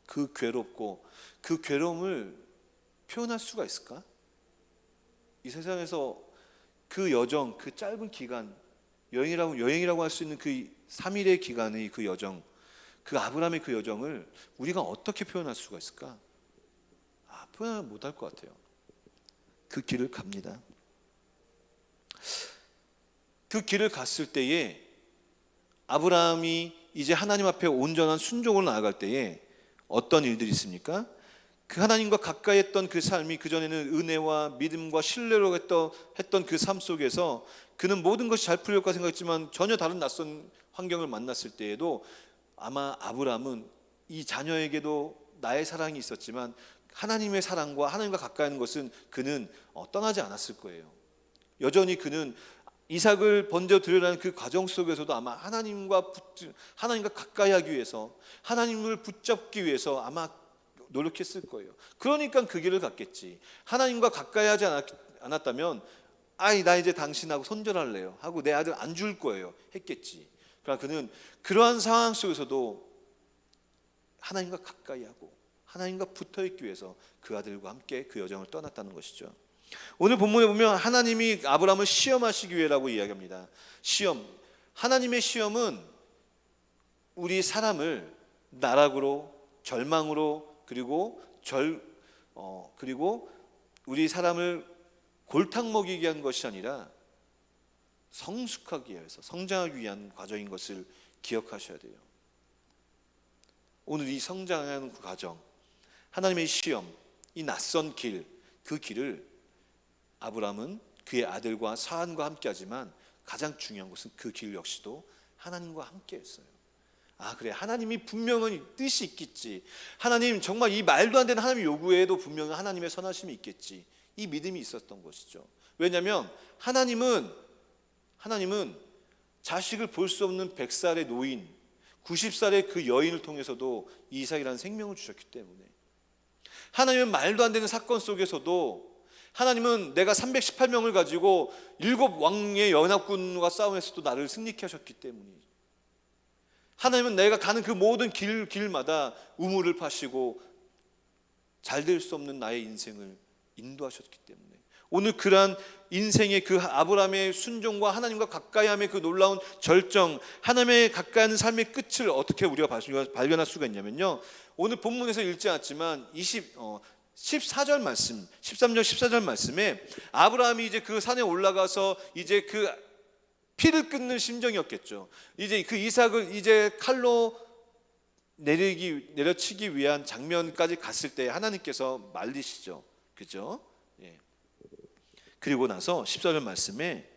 그 괴롭고 그 괴로움을 표현할 수가 있을까? 이 세상에서 그 여정, 그 짧은 기간, 여행이라고 할 수 있는 그 3일의 기간의 그 여정, 그 아브라함의 그 여정을 우리가 어떻게 표현할 수가 있을까? 표현을 못할 것 같아요. 그 길을 갑니다. 그 길을 갔을 때에 아브라함이 이제 하나님 앞에 온전한 순종으로 나아갈 때에 어떤 일들이 있습니까? 그 하나님과 가까이 했던 그 삶이, 그전에는 은혜와 믿음과 신뢰로 했던 그 삶 속에서 그는 모든 것이 잘 풀릴까 생각했지만 전혀 다른 낯선 환경을 만났을 때에도 아마 아브라함은 이 자녀에게도 나의 사랑이 있었지만 하나님의 사랑과 하나님과 가까이 하는 것은 그는 떠나지 않았을 거예요. 여전히 그는 이삭을 번져 드리라는 그 과정 속에서도 아마 하나님과 가까이 하기 위해서, 하나님을 붙잡기 위해서 아마 노력했을 거예요. 그러니까 그 길을 갔겠지. 하나님과 가까이 하지 않았다면 나 이제 당신하고 손절할래요 하고 내 아들 안 줄 거예요 했겠지. 그러니까 그는 그러한 상황 속에서도 하나님과 가까이 하고 하나님과 붙어있기 위해서 그 아들과 함께 그 여정을 떠났다는 것이죠. 오늘 본문에 보면 하나님이 아브라함을 시험하시기 위해라고 이야기합니다. 시험, 하나님의 시험은 우리 사람을 나락으로, 절망으로, 그리고 우리 사람을 골탕 먹이게 한 것이 아니라 성숙하기 위해서, 성장하기 위한 과정인 것을 기억하셔야 돼요. 오늘 이 성장하는 그 과정, 하나님의 시험, 이 낯선 길, 그 길을 아브라함은 그의 아들과 사안과 함께 하지만 가장 중요한 것은 그 길 역시도 하나님과 함께 했어요. 그래, 하나님이 분명히 뜻이 있겠지. 하나님 정말 이 말도 안 되는 하나님의 요구에도 분명히 하나님의 선하심이 있겠지. 이 믿음이 있었던 것이죠. 왜냐하면 하나님은 자식을 볼 수 없는 100살의 노인, 90살의 그 여인을 통해서도 이삭이라는 생명을 주셨기 때문에, 하나님은 말도 안 되는 사건 속에서도 하나님은 내가 318명을 가지고 7왕의 연합군과 싸움에서도 나를 승리케 하셨기 때문이죠. 하나님은 내가 가는 그 모든 길마다 우물을 파시고 잘 될 수 없는 나의 인생을 인도하셨기 때문에 오늘 그러한 인생의 그 아브라함의 순종과 하나님과 가까이함의 그 놀라운 절정, 하나님의 가까이하는 삶의 끝을 어떻게 우리가 발견할 수가 있냐면요, 오늘 본문에서 읽지 않았지만 14절 말씀, 13절 14절 말씀에 아브라함이 이제 그 산에 올라가서 이제 그 피를 끊는 심정이었겠죠. 이제 그 이삭을 이제 칼로 내려치기 위한 장면까지 갔을 때 하나님께서 말리시죠. 그죠? 예. 그리고 나서 14절 말씀에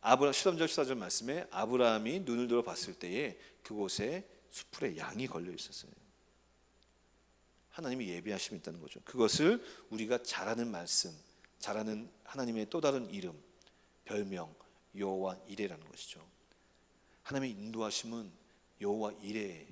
13절 14절 말씀에 아브라함이 눈을 들어 봤을 때에 그곳에 수풀에 양이 걸려 있었어요. 하나님이 예비하심이 있다는 거죠. 그것을 우리가 잘 아는 말씀, 잘 아는 하나님의 또 다른 이름, 별명 여호와 이레라는 것이죠. 하나님의 인도하심은 여호와 이레예요.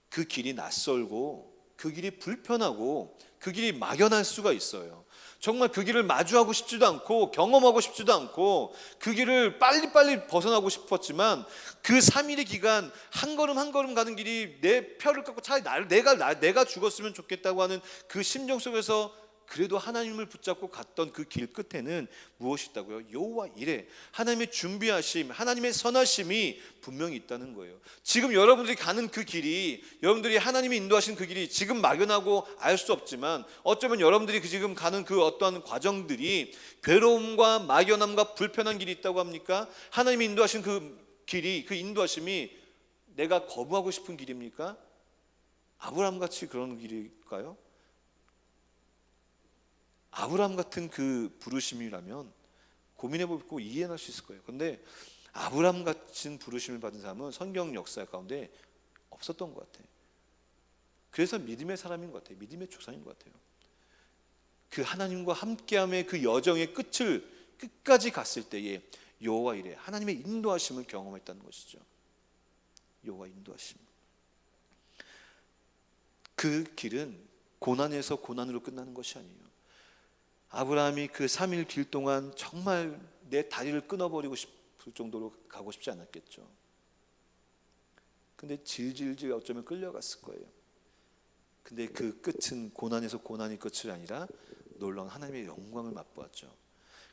그 길이 낯설고 그 길이 불편하고 그 길이 막연할 수가 있어요. 정말 그 길을 마주하고 싶지도 않고 경험하고 싶지도 않고 그 길을 빨리빨리 벗어나고 싶었지만 그 3일의 기간 한 걸음 한 걸음 가는 길이 내 뼈를 깎고 차라리 내가 죽었으면 좋겠다고 하는 그 심정 속에서 그래도 하나님을 붙잡고 갔던 그 길 끝에는 무엇이 있다고요? 여호와 이레, 하나님의 준비하심, 하나님의 선하심이 분명히 있다는 거예요. 지금 여러분들이 가는 그 길이, 여러분들이 하나님이 인도하신 그 길이 지금 막연하고 알 수 없지만 어쩌면 여러분들이 지금 가는 그 어떠한 과정들이 괴로움과 막연함과 불편한 길이 있다고 합니까? 하나님이 인도하신 그 길이, 그 인도하심이 내가 거부하고 싶은 길입니까? 아브라함같이 그런 길일까요? 아브라함 같은 그 부르심이라면 고민해보고 이해할 수 있을 거예요. 그런데 아브라함 같은 부르심을 받은 사람은 성경 역사 가운데 없었던 것 같아요. 그래서 믿음의 사람인 것 같아요. 믿음의 조상인 것 같아요. 그 하나님과 함께함의 그 여정의 끝을 끝까지 갔을 때에 여호와 이레, 하나님의 인도하심을 경험했다는 것이죠. 여호와 인도하심. 그 길은 고난에서 고난으로 끝나는 것이 아니에요. 아브라함이 그 3일 길 동안 정말 내 다리를 끊어버리고 싶을 정도로 가고 싶지 않았겠죠. 근데 질질질 어쩌면 끌려갔을 거예요. 근데 그 끝은 고난에서 고난이 끝이 아니라 놀라운 하나님의 영광을 맛보았죠.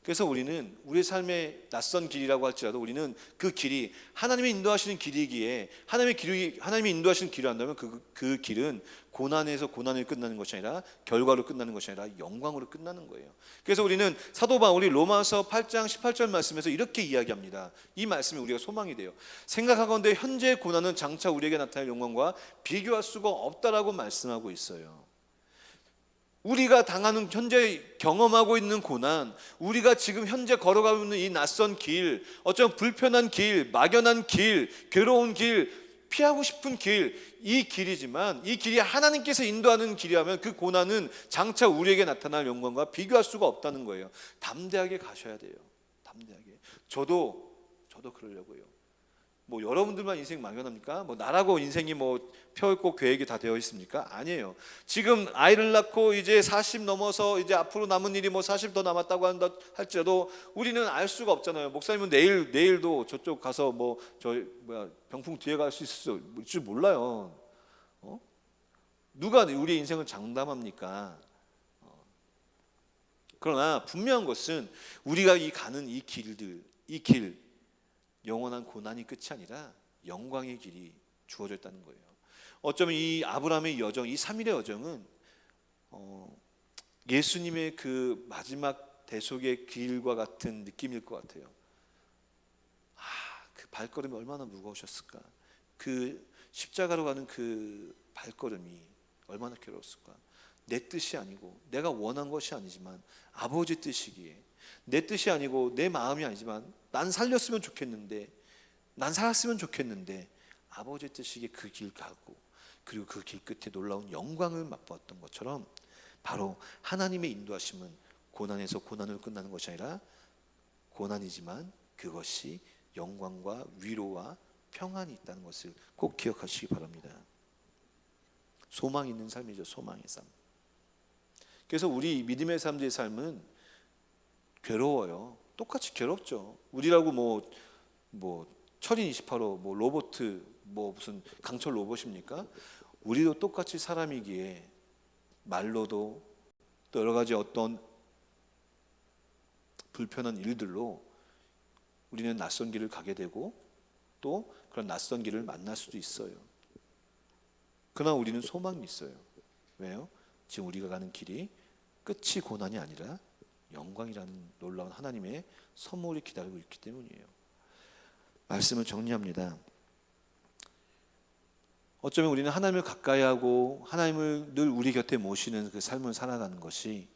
그래서 우리는 우리의 삶의 낯선 길이라고 할지라도 우리는 그 길이 하나님이 인도하시는 길이기에 하나님이 인도하시는 길을 한다면 그 길은 고난에서 고난을 끝나는 것이 아니라 결과로 끝나는 것이 아니라 영광으로 끝나는 거예요. 그래서 우리는 사도 바울이 로마서 8장 18절 말씀에서 이렇게 이야기합니다. 이 말씀이 우리가 소망이 돼요. 생각하건대 현재의 고난은 장차 우리에게 나타날 영광과 비교할 수가 없다라고 말씀하고 있어요. 우리가 당하는 현재 경험하고 있는 고난, 우리가 지금 현재 걸어가고 있는 이 낯선 길, 어쩌면 불편한 길, 막연한 길, 괴로운 길, 피하고 싶은 길, 이 길이지만 이 길이 하나님께서 인도하는 길이라면 그 고난은 장차 우리에게 나타날 영광과 비교할 수가 없다는 거예요. 담대하게 가셔야 돼요. 담대하게. 저도 그러려고요. 뭐 여러분들만 인생 막연합니까? 뭐 나라고 인생이 뭐 펴있고 계획이 다 되어 있습니까? 아니에요. 지금 아이를 낳고 이제 40 넘어서 이제 앞으로 남은 일이 뭐 40 더 남았다고 한다 할지라도 우리는 알 수가 없잖아요. 목사님은 내일도 저쪽 가서 뭐 병풍 뒤에 갈 수 있을 줄 몰라요. 누가 우리의 인생을 장담합니까? 그러나 분명한 것은 우리가 가는 이 길 영원한 고난이 끝이 아니라 영광의 길이 주어져 있다는 거예요. 어쩌면 이 아브라함의 여정, 이 3일의 여정은 예수님의 그 마지막 대속의 길과 같은 느낌일 것 같아요. 그 발걸음이 얼마나 무거우셨을까. 그 십자가로 가는 그 발걸음이 얼마나 괴로웠을까. 내 뜻이 아니고 내가 원한 것이 아니지만 아버지 뜻이기에, 내 뜻이 아니고 내 마음이 아니지만 난 살렸으면 좋겠는데, 난 살았으면 좋겠는데 아버지의 뜻이기에 그 길 가고, 그리고 그 길 끝에 놀라운 영광을 맛보았던 것처럼 바로 하나님의 인도하심은 고난에서 고난으로 끝나는 것이 아니라 고난이지만 그것이 영광과 위로와 평안이 있다는 것을 꼭 기억하시기 바랍니다. 소망이 있는 삶이죠. 소망의 삶. 그래서 우리 믿음의 사람들의 삶은 괴로워요. 똑같이 괴롭죠. 우리라고 뭐 철인 28호 뭐 로봇 뭐 무슨 강철 로봇입니까? 우리도 똑같이 사람이기에 말로도 또 여러 가지 어떤 불편한 일들로 우리는 낯선 길을 가게 되고 또 그런 낯선 길을 만날 수도 있어요. 그러나 우리는 소망이 있어요. 왜요? 지금 우리가 가는 길이 끝이 고난이 아니라 영광이라는 놀라운 하나님의 선물이 기다리고 있기 때문이에요. 말씀을 정리합니다. 어쩌면 우리는 하나님을 가까이 하고 하나님을 늘 우리 곁에 모시는 그 삶을 살아가는 것이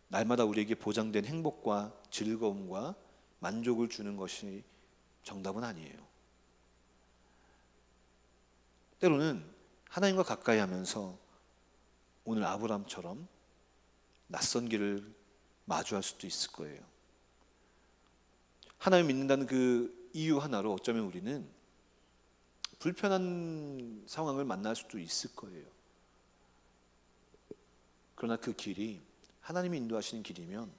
날마다 우리에게 보장된 행복과 즐거움과 만족을 주는 것이 정답은 아니에요. 때로는 하나님과 가까이 하면서 오늘 아브라함처럼 낯선 길을 마주할 수도 있을 거예요. 하나님 믿는다는 그 이유 하나로 어쩌면 우리는 불편한 상황을 만날 수도 있을 거예요. 그러나 그 길이 하나님이 인도하시는 길이면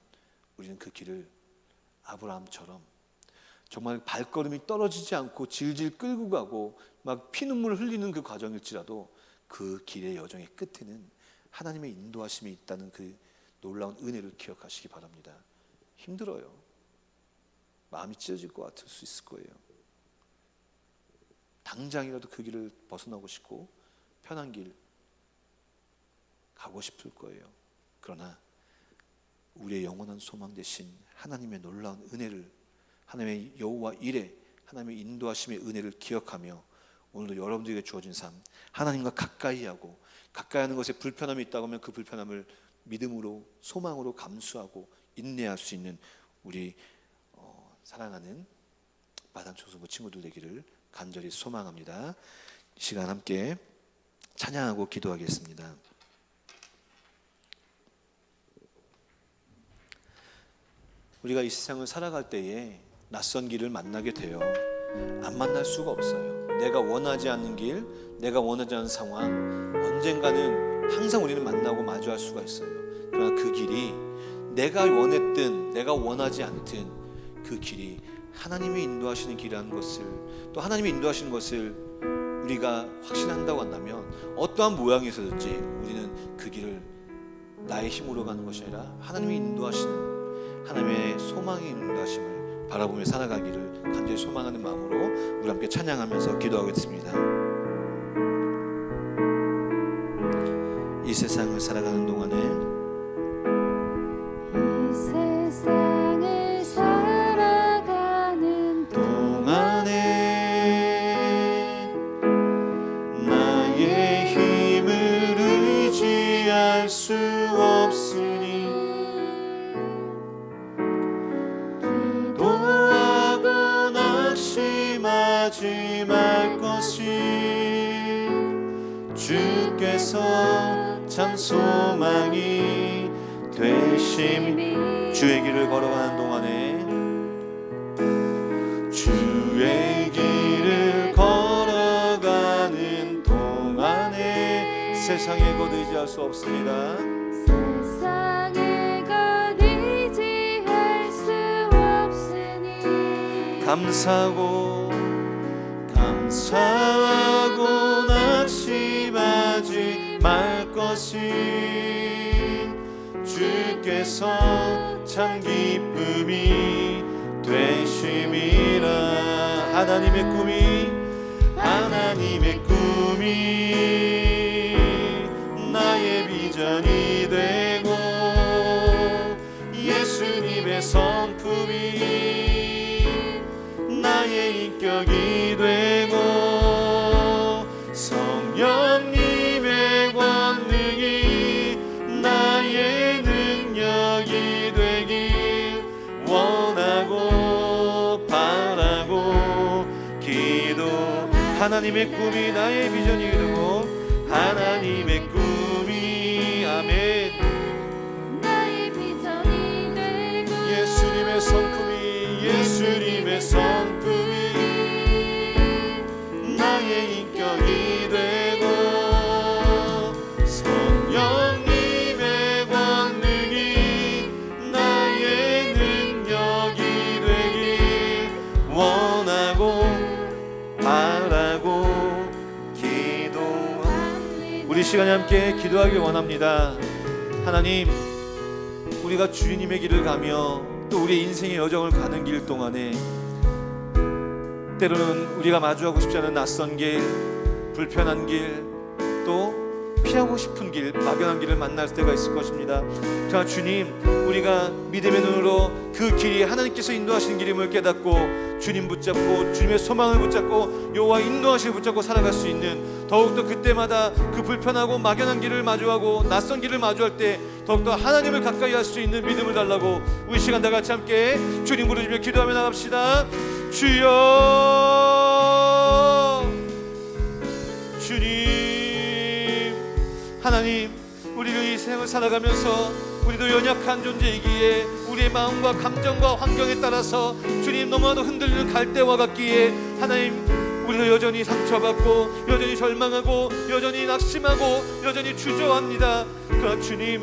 우리는 그 길을 아브라함처럼 정말 발걸음이 떨어지지 않고 질질 끌고 가고 막 피눈물 흘리는 그 과정일지라도 그 길의 여정의 끝에는 하나님의 인도하심이 있다는 그 놀라운 은혜를 기억하시기 바랍니다. 힘들어요. 마음이 찢어질 것 같을 수 있을 거예요. 당장이라도 그 길을 벗어나고 싶고 편한 길 가고 싶을 거예요. 그러나 우리의 영원한 소망 되신 하나님의 놀라운 은혜를, 하나님의 여호와 일에 하나님의 인도하심의 은혜를 기억하며 오늘도 여러분들에게 주어진 삶, 하나님과 가까이 하고 가까이 하는 것에 불편함이 있다고 하면 그 불편함을 믿음으로 소망으로 감수하고 인내할 수 있는 우리 사랑하는 마당초소부 친구들 되기를 간절히 소망합니다. 이 시간 함께 찬양하고 기도하겠습니다. 우리가 이 세상을 살아갈 때에 낯선 길을 만나게 돼요. 안 만날 수가 없어요. 내가 원하지 않는 길, 내가 원하지 않는 상황, 언젠가는 항상 우리는 만나고 마주할 수가 있어요. 그러나 그 길이 내가 원했든 내가 원하지 않든 그 길이 하나님이 인도하시는 길이라는 것을, 또 하나님이 인도하시는 것을 우리가 확신한다고 한다면 어떠한 모양에서든지 우리는 그 길을 나의 힘으로 가는 것이 아니라 하나님이 인도하시는, 하나님의 소망의 인도하심을 바라보며 살아가기를 간절히 소망하는 마음으로 우리 함께 찬양하면서 기도하겠습니다. 이 세상을 살아가는 동안에 수 없으니 기도하고 낙심하지 말 것이 주께서 참 소망이 되심이. 주의 길을 걸어가는 동안에, 주의 길을 걸어가는 동안에 세상에 곧 의지할 수 없습니다. 세상에 곧 의지할 수 없으니 감사하고 낙심하지 말 것이 주께서 참 기쁨이 되심이라. 하나님의 꿈이 나의 비전이 되고 예수님의 성품이 나의 인격이 되고 성령님의 권능이 나의 능력이 되길 원하고 바라고 기도. 하나님의 꿈이 나의 비전이 되고 하나님의 꿈이 아멘 나의 비전이 되고 예수님의 성품이 나의 인격이 되고 성령님의 권 시간에 함께 기도하길 원합니다. 하나님, 우리가 주님의 길을 가며 또 우리의 인생의 여정을 가는 길 동안에 때로는 우리가 마주하고 싶지 않은 낯선 길, 불편한 길, 또 피하고 싶은 길, 막연한 길을 만날 때가 있을 것입니다. 자, 주님, 우리가 믿음의 눈으로 그 길이 하나님께서 인도하시는 길임을 깨닫고 주님 붙잡고 주님의 소망을 붙잡고 여호와 인도하심을 붙잡고 살아갈 수 있는, 더욱더 그때마다 그 불편하고 막연한 길을 마주하고 낯선 길을 마주할 때 더욱더 하나님을 가까이 할 수 있는 믿음을 달라고 우리 시간 다 같이 함께 주님 부르짖으며 기도하며 나갑시다. 주여, 주님, 하나님, 우리가 이 생을 살아가면서 우리도 연약한 존재이기에 우리의 마음과 감정과 환경에 따라서 주님 너무나도 흔들리는 갈대와 같기에 하나님, 우리도 여전히 상처받고 여전히 절망하고 여전히 낙심하고 여전히 주저합니다. 그러나 주님,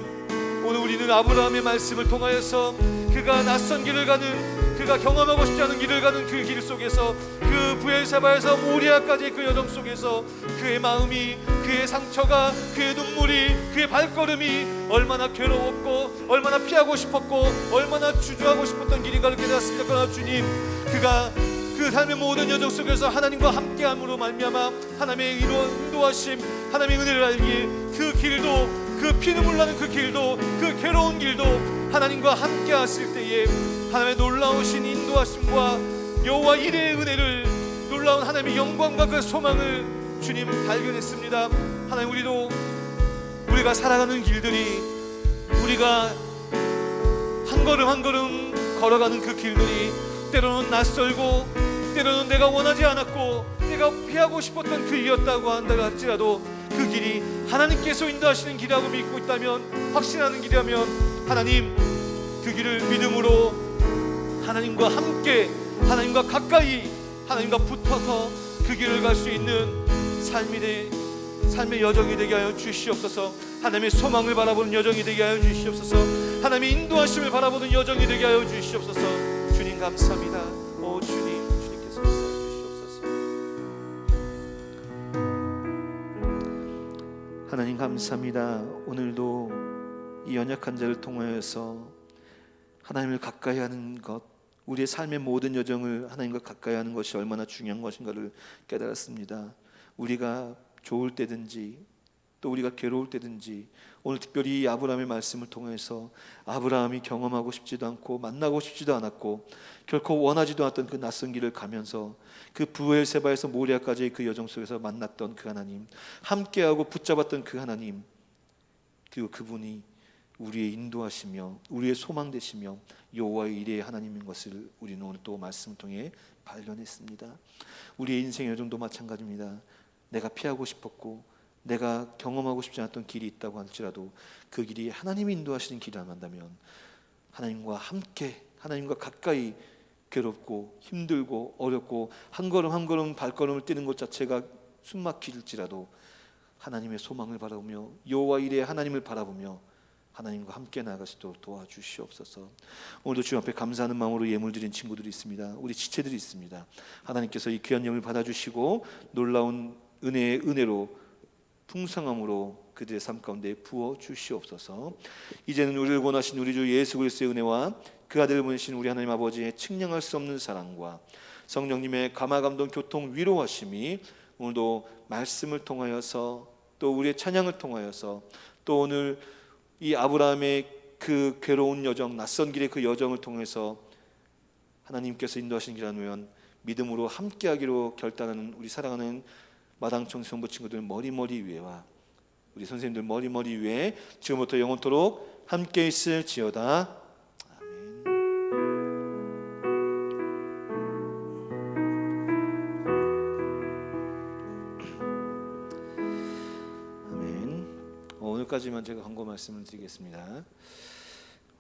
오늘 우리는 아브라함의 말씀을 통하여서 그가 낯선 길을 가는, 그가 경험하고 싶지 않은 길을 가는 그 길 속에서, 그 부엘세바에서 모리아까지 그 여정 속에서 그의 마음이, 그의 상처가, 그의 눈물이, 그의 발걸음이 얼마나 괴로웠고 얼마나 피하고 싶었고 얼마나 주저하고 싶었던 길인가를 깨달았습니다. 그러나 주님, 그가 그 삶의 모든 여정 속에서 하나님과 함께함으로 말미암아 하나님의 인도하심, 하나님의 은혜를 알기에 그 길도, 그 피눈물 나는 그 길도, 그 괴로운 길도 하나님과 함께 하실 때에 하나님의 놀라우신 인도하심과 여호와 이레의 은혜를, 놀라운 하나님의 영광과 그 소망을 주님 발견했습니다. 하나님, 우리가 살아가는 길들이, 우리가 한 걸음 한 걸음 걸어가는 그 길들이 때로는 낯설고 때로는 내가 원하지 않았고 내가 피하고 싶었던 그 길이었다고 한다 할지라도 그 길이 하나님께서 인도하시는 길이라고 믿고 있다면, 확신하는 길이라면 하나님, 그 길을 믿음으로 하나님과 함께, 하나님과 가까이, 하나님과 붙어서 그 길을 갈 수 있는 삶의 여정이 되게 하여 주시옵소서. 하나님의 소망을 바라보는 여정이 되게 하여 주시옵소서. 하나님의 인도하심을 바라보는 여정이 되게 하여 주시옵소서. 주님 감사합니다. 오 주님, 주님께서 주시옵소서. 하나님 감사합니다. 오늘도 이 연약한 자를 통하여서 하나님을 가까이 하는 것, 우리의 삶의 모든 여정을 하나님과 가까이 하는 것이 얼마나 중요한 것인가를 깨달았습니다. 우리가 좋을 때든지 또 우리가 괴로울 때든지, 오늘 특별히 이 아브라함의 말씀을 통해서 아브라함이 경험하고 싶지도 않고 만나고 싶지도 않았고 결코 원하지도 않았던 그 낯선 길을 가면서 그 부엘세바에서 모리아까지의 그 여정 속에서 만났던 그 하나님, 함께하고 붙잡았던 그 하나님, 그리고 그분이 우리의 인도하시며 우리의 소망 되시며 여호와의 이레의 하나님인 것을 우리는 오늘 또 말씀을 통해 발견했습니다. 우리의 인생의 여정도 마찬가지입니다. 내가 피하고 싶었고 내가 경험하고 싶지 않았던 길이 있다고 할지라도 그 길이 하나님이 인도하시는 길이라고 한다면 하나님과 함께, 하나님과 가까이, 괴롭고 힘들고 어렵고 한 걸음 한 걸음 발걸음을 뛰는 것 자체가 숨막힐지라도 하나님의 소망을 바라보며 여호와 이레의 하나님을 바라보며 하나님과 함께 나아갈 수 있도록 도와주시옵소서. 오늘도 주님 앞에 감사하는 마음으로 예물 드린 친구들이 있습니다. 우리 지체들이 있습니다. 하나님께서 이 귀한 예물 받아주시고 놀라운 은혜로 풍성함으로 그들의 삶 가운데 부어 주시옵소서. 이제는 우리를 원하신 우리 주 예수 그리스도의 은혜와 그 아들을 보내신 우리 하나님 아버지의 측량할 수 없는 사랑과 성령님의 감화감동 교통 위로하심이 오늘도 말씀을 통하여서 또 우리의 찬양을 통하여서 또 오늘 이 아브라함의 그 괴로운 여정, 낯선 길의 그 여정을 통해서 하나님께서 인도하신 길이라면 믿음으로 함께하기로 결단하는 우리 사랑하는 마당청 성부 친구들 머리머리 위에와 우리 선생님들 머리머리 위에 지금부터 영원토록 함께 있을지어다. 오늘까지만 제가 광고 말씀을 드리겠습니다.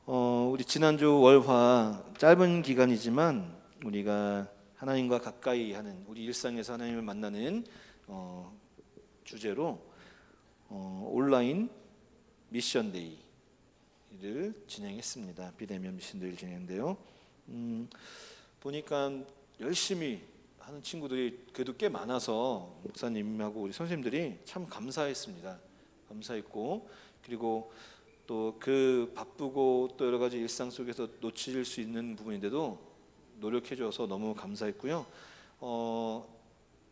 우리 지난주 월화 짧은 기간이지만 우리가 하나님과 가까이 하는, 우리 일상에서 하나님을 만나는 주제로 온라인 미션데이를 진행했습니다. 비대면 미션데이를 진행했는데요. 보니까 열심히 하는 친구들이 그래도 꽤 많아서 목사님하고 우리 선생님들이 참 감사했습니다. 감사했고, 그리고 또 그 바쁘고 또 여러 가지 일상 속에서 놓칠 수 있는 부분인데도 노력해줘서 너무 감사했고요.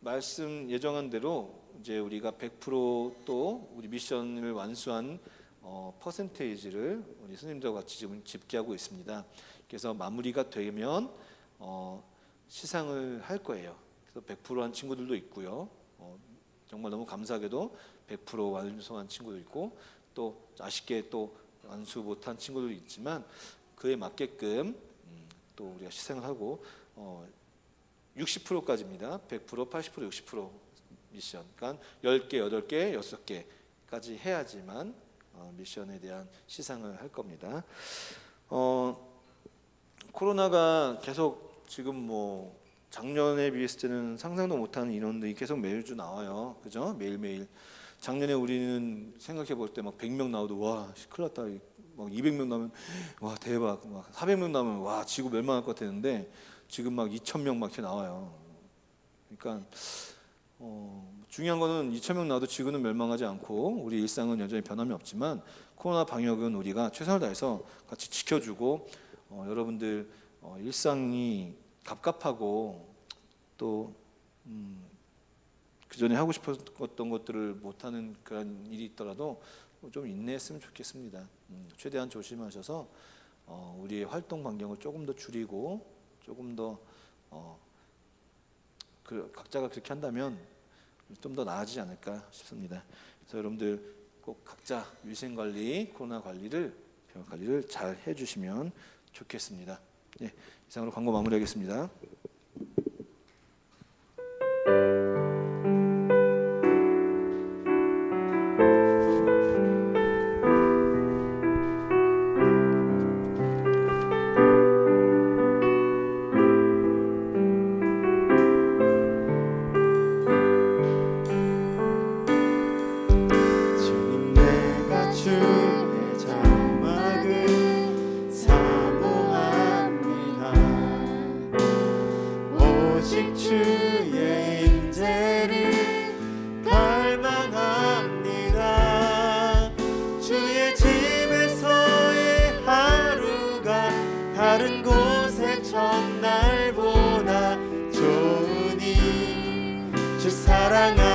말씀 예정한 대로 이제 우리가 100% 우리 미션을 완수한 퍼센테이지를 우리 스님들과 같이 지금 집계하고 있습니다. 그래서 마무리가 되면 시상을 할 거예요. 그래서 100%한 친구들도 있고요. 정말 너무 감사하게도 100% 완수한 친구도 있고, 또 아쉽게 또 완수 못한 친구들도 있지만 그에 맞게끔 또 우리가 시상을 하고 60%까지입니다. 100%, 80%, 60% 미션. 그러니까 10개, 8개, 6개까지 해야지만 미션에 대한 시상을 할 겁니다. 코로나가 계속 지금 뭐 작년에 비했을 때는 상상도 못하는 인원들이 계속 매주 나와요. 그죠? 매일매일. 작년에 우리는 생각해 볼 때 막 100명 나와도 와, 큰일 났다. 막 200명 나오면 와, 대박. 막 400명 나오면 와, 지구 멸망할 것 같았는데 지금 막 2,000명 막 이렇게 나와요. 그러니까 중요한 거는 2,000명 나와도 지구는 멸망하지 않고 우리 일상은 여전히 변함이 없지만 코로나 방역은 우리가 최선을 다해서 같이 지켜주고 여러분들 일상이 갑갑하고 또 그전에 하고 싶었던 것들을 못하는 그런 일이 있더라도 좀 인내했으면 좋겠습니다. 최대한 조심하셔서 우리의 활동 반경을 조금 더 줄이고 조금 더 각자가 그렇게 한다면 좀 더 나아지지 않을까 싶습니다. 그래서 여러분들 꼭 각자 위생관리, 코로나 관리를, 병역 관리를 잘 해주시면 좋겠습니다. 네, 이상으로 광고 마무리하겠습니다. 주님 내가 주의 장막을 사모합니다. 오직 주의 임재를 갈망합니다. 주의 집에서의 하루가 다른 곳의 첫날보다 좋으니 주 사랑하